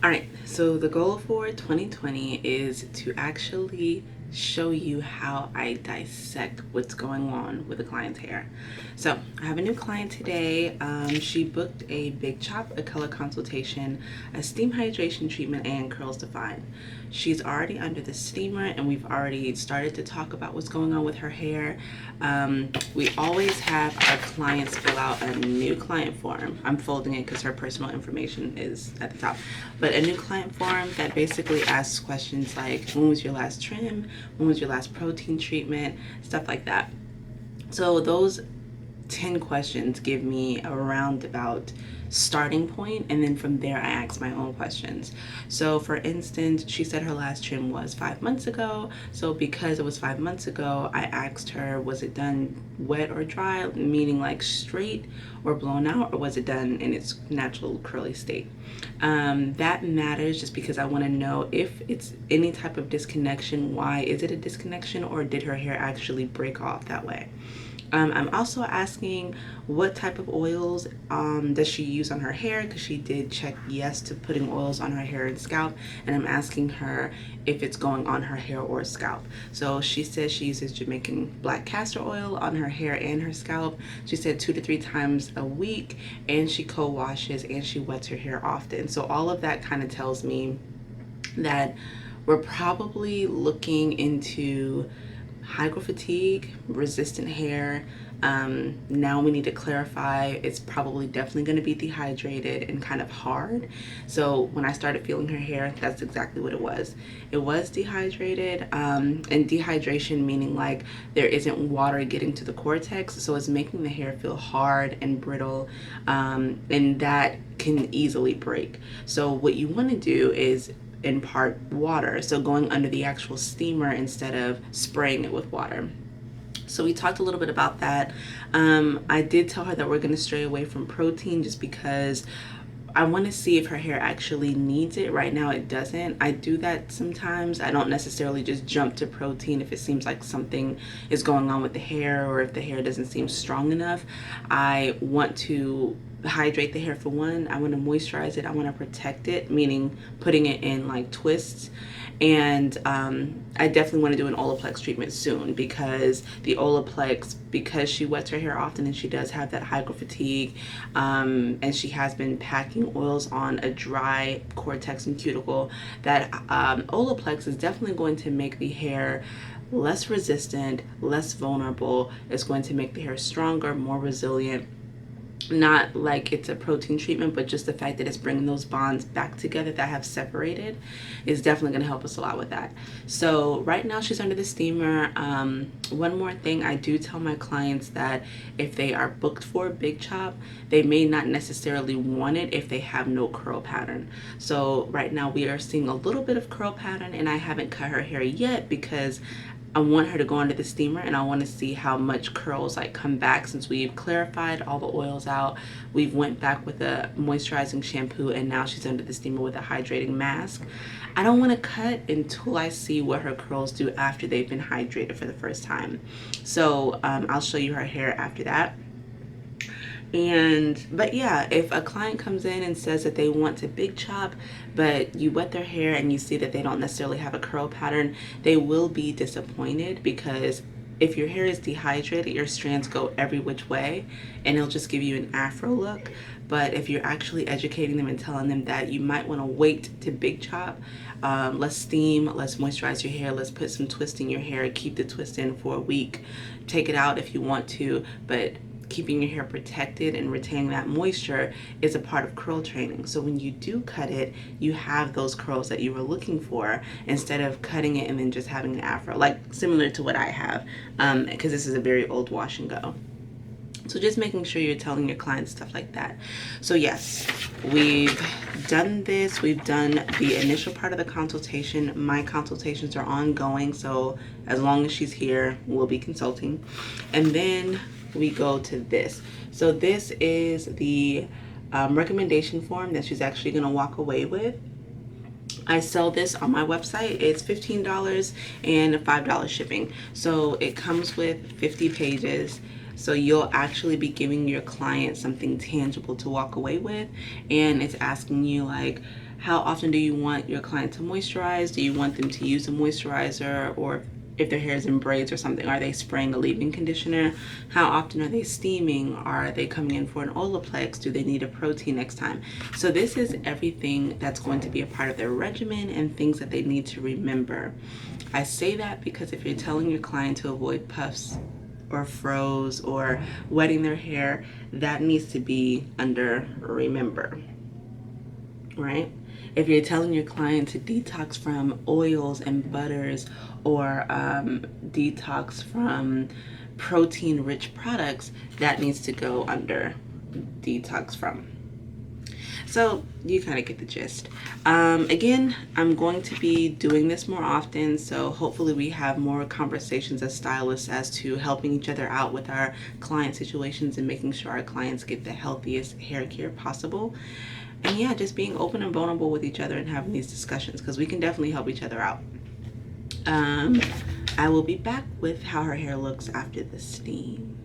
All right, so the goal for 2020 is to actually show you how I dissect what's going on with a client's hair. So I have a new client today. She booked a big chop, a color consultation, a steam hydration treatment, and curls defined. She's already under the steamer, and we've already started to talk about what's going on with her hair. We always have our clients fill out a new client form. I'm folding it because her personal information is at the top. But a new client form that basically asks questions like, when was your last trim? When was your last protein treatment? Stuff like that. So those 10 questions give me a roundabout starting point, and then from there I ask my own questions. So for instance, she said her last trim was 5 months ago. So because it was 5 months ago, I asked her, was it done wet or dry, meaning like straight or blown out, or was it done in its natural curly state? That matters just because I want to know if it's any type of disconnection. Why is it a disconnection, or did her hair actually break off that way? I'm also asking what type of oils does she use on her hair, because she did check yes to putting oils on her hair and scalp, and I'm asking her if it's going on her hair or scalp. So she says she uses Jamaican black castor oil on her hair and her scalp. She said 2 to 3 times a week, and she co-washes and she wets her hair often. So all of that kind of tells me that we're probably looking into hygrofatigue, resistant hair. Now we need to clarify, it's probably definitely going to be dehydrated and kind of hard. So when I started feeling her hair, that's exactly what it was. It was dehydrated, and dehydration meaning like there isn't water getting to the cortex, so it's making the hair feel hard and brittle, and that can easily break. So what you want to do is impart water, so going under the actual steamer instead of spraying it with water. So we talked a little bit about that. I did tell her that we're going to stray away from protein just because I want to see if her hair actually needs it. Right now it doesn't. I do that sometimes. I don't necessarily just jump to protein if it seems like something is going on with the hair, or if the hair doesn't seem strong enough. I want to hydrate the hair for one. I want to moisturize it. I want to protect it, meaning putting it in like twists. And I definitely want to do an Olaplex treatment soon, because the Olaplex, because she wets her hair often and she does have that hygrofatigue, and she has been packing oils on a dry cortex and cuticle, that Olaplex is definitely going to make the hair less resistant, less vulnerable. It's going to make the hair stronger, more resilient. Not like it's a protein treatment, but just the fact that it's bringing those bonds back together that have separated is definitely going to help us a lot with that. So right now she's under the steamer. One more thing, I do tell my clients that if they are booked for a big chop, they may not necessarily want it if they have no curl pattern. So right now we are seeing a little bit of curl pattern, and I haven't cut her hair yet because I want her to go under the steamer, and I want to see how much curls like come back since we've clarified all the oils out. We've went back with a moisturizing shampoo, and now she's under the steamer with a hydrating mask. I don't want to cut until I see what her curls do after they've been hydrated for the first time. So I'll show you her hair after that. But yeah, if a client comes in and says that they want to big chop, but you wet their hair and you see that they don't necessarily have a curl pattern, they will be disappointed, because if your hair is dehydrated, your strands go every which way and it'll just give you an afro look. But if you're actually educating them and telling them that you might want to wait to big chop, let's steam, let's moisturize your hair, let's put some twist in your hair, keep the twist in for a week, take it out if you want to, but keeping your hair protected and retaining that moisture is a part of curl training. So when you do cut it, you have those curls that you were looking for, instead of cutting it and then just having an afro, like similar to what I have, because this is a very old wash and go. So just making sure you're telling your clients stuff like that. So yes, we've done this. We've done the initial part of the consultation. My consultations are ongoing, so as long as she's here, we'll be consulting. And then we go to this. So this is the recommendation form that she's actually going to walk away with. I sell this on my website. It's $15 and $5 shipping. So it comes with 50 pages. So you'll actually be giving your client something tangible to walk away with, and it's asking you like, how often do you want your client to moisturize? Do you want them to use a moisturizer, or if their hair is in braids or something, are they spraying a leave-in conditioner? How often are they steaming? Are they coming in for an Olaplex? Do they need a protein next time? So this is everything that's going to be a part of their regimen and things that they need to remember. I say that because if you're telling your client to avoid puffs or froze or wetting their hair, that needs to be under remember, right? If you're telling your client to detox from oils and butters, or detox from protein-rich products, that needs to go under detox from. So you kind of get the gist. Again, I'm going to be doing this more often, so hopefully we have more conversations as stylists as to helping each other out with our client situations and making sure our clients get the healthiest hair care possible. And yeah, just being open and vulnerable with each other and having these discussions, because we can definitely help each other out. I will be back with how her hair looks after the steam.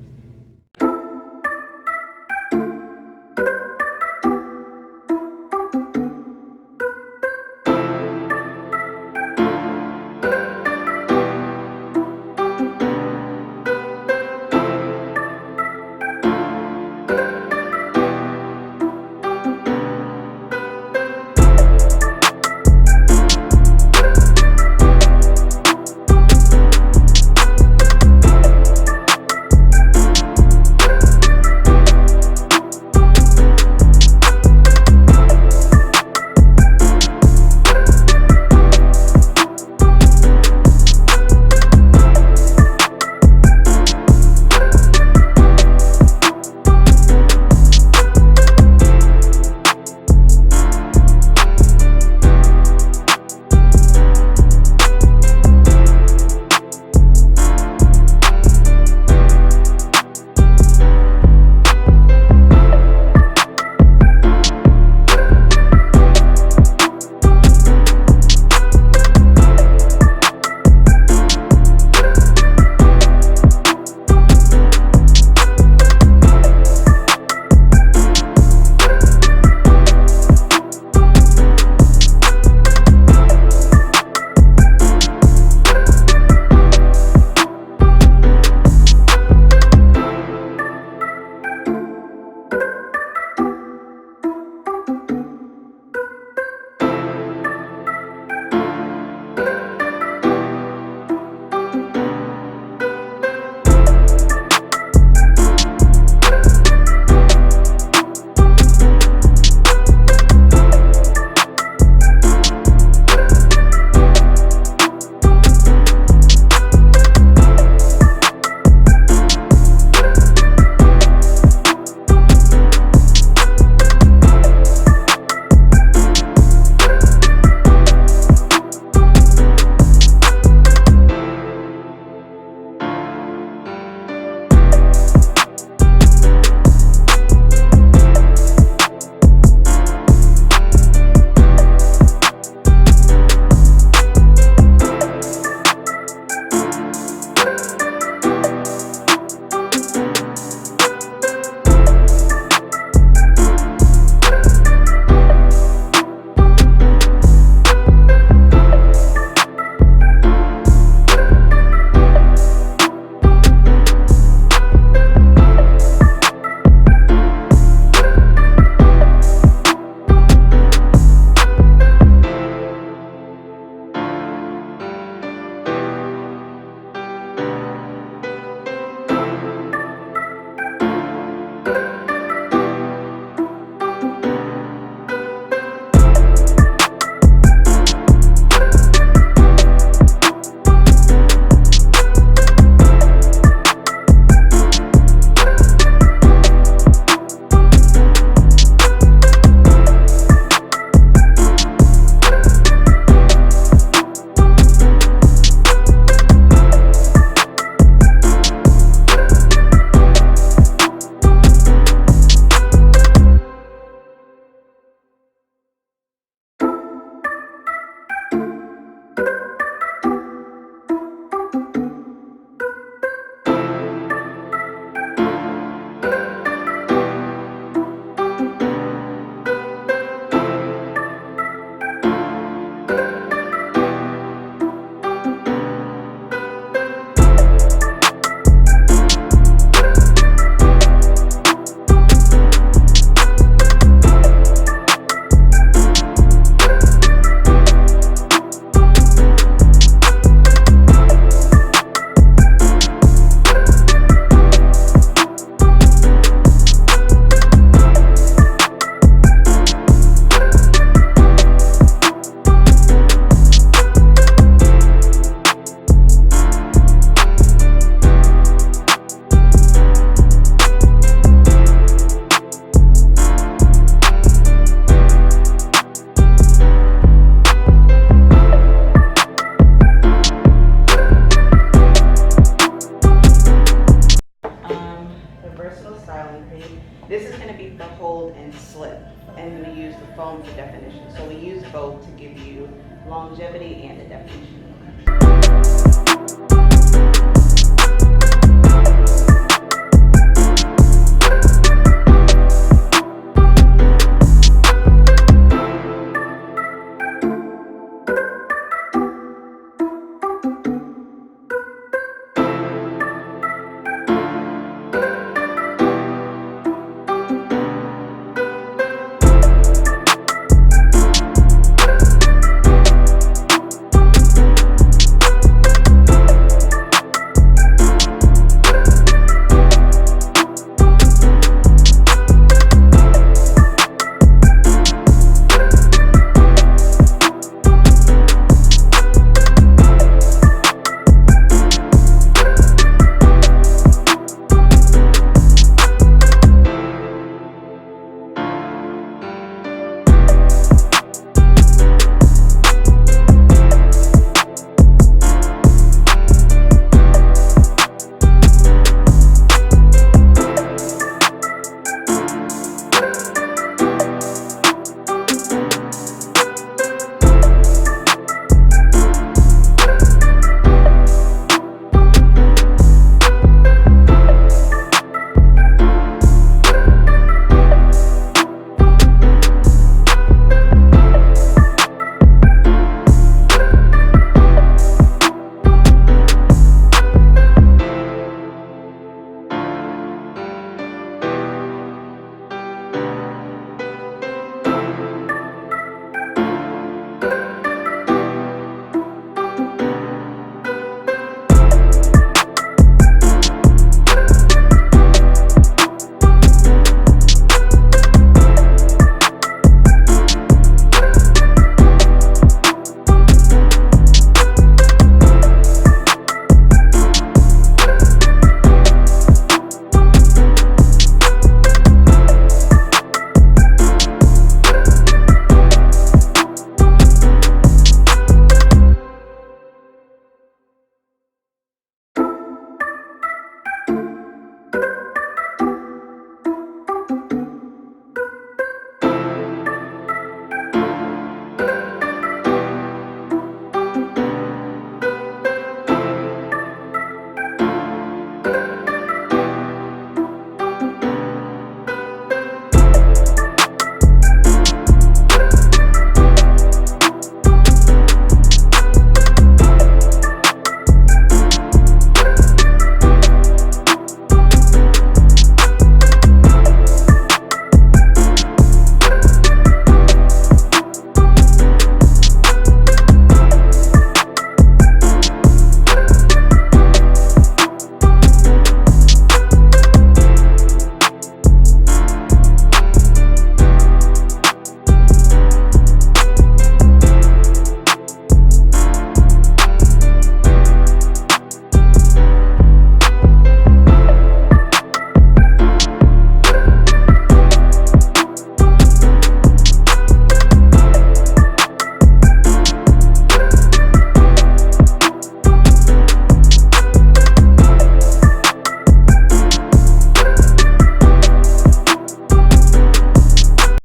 This is going to be for hold and slip, and we use the foam for definition. So we use both to give you longevity and the definition.